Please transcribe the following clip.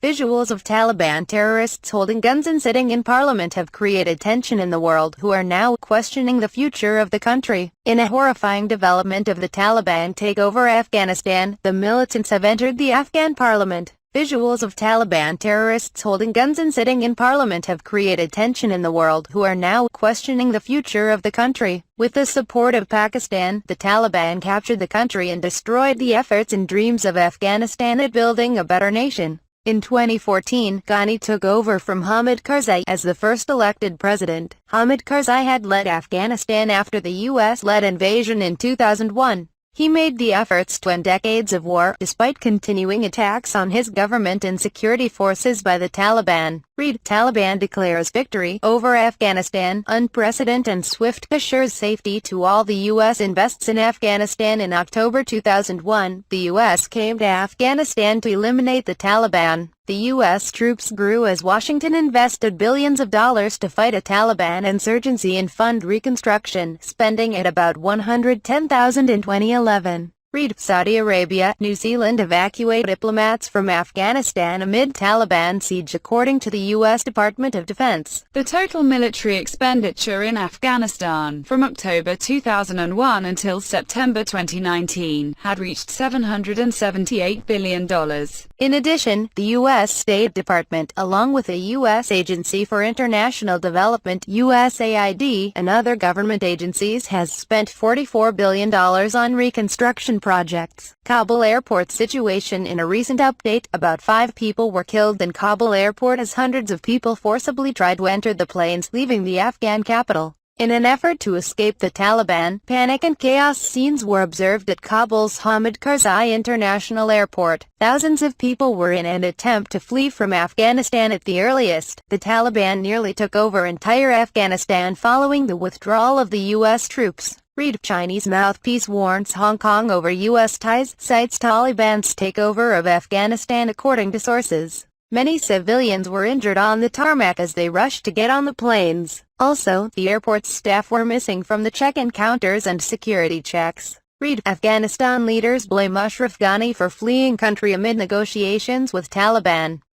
Visuals of Taliban terrorists holding guns and sitting in parliament have created tension in the world, who are now questioning the future of the country. In a horrifying development of the Taliban takeover Afghanistan, the militants have entered the Afghan parliament. Visuals of Taliban terrorists holding guns and sitting in parliament have created tension in the world, who are now questioning the future of the country. With the support of Pakistan, the Taliban captured the country and destroyed the efforts and dreams of Afghanistan at building a better nation. In 2014, Ghani took over from Hamid Karzai as the first elected president. Hamid Karzai had led Afghanistan after the U.S.-led invasion in 2001. He made the efforts to end decades of war, despite continuing attacks on his government and security forces by the Taliban. Read: Taliban declares victory over Afghanistan, unprecedented and swift, assures safety to all. The U.S. invests in Afghanistan. In October 2001, the U.S. came to Afghanistan to eliminate the Taliban. The U.S. troops grew as Washington invested billions of dollars to fight a Taliban insurgency and fund reconstruction, spending at about $110,000 in 2011. Read: Saudi Arabia, New Zealand evacuate diplomats from Afghanistan amid Taliban siege. According to the U.S. Department of Defense, the total military expenditure in Afghanistan from October 2001 until September 2019 had reached $778 billion. In addition, the U.S. State Department, along with the U.S. Agency for International Development (USAID) and other government agencies, has spent $44 billion on reconstruction projects. Kabul airport situation. In a recent update, about 5 people were killed in Kabul airport as hundreds of people forcibly tried to enter the planes leaving the Afghan capital. In an effort to escape the Taliban, panic and chaos scenes were observed at Kabul's Hamid Karzai International Airport. Thousands of people were in an attempt to flee from Afghanistan at the earliest. The Taliban nearly took over entire Afghanistan following the withdrawal of the U.S. troops. Read: Chinese mouthpiece warns Hong Kong over U.S. ties, cites Taliban's takeover of Afghanistan. According to sources, many civilians were injured on the tarmac as they rushed to get on the planes. Also, the airport's staff were missing from the check-in counters and security checks. Read: Afghanistan leaders blame Ashraf Ghani for fleeing country amid negotiations with Taliban.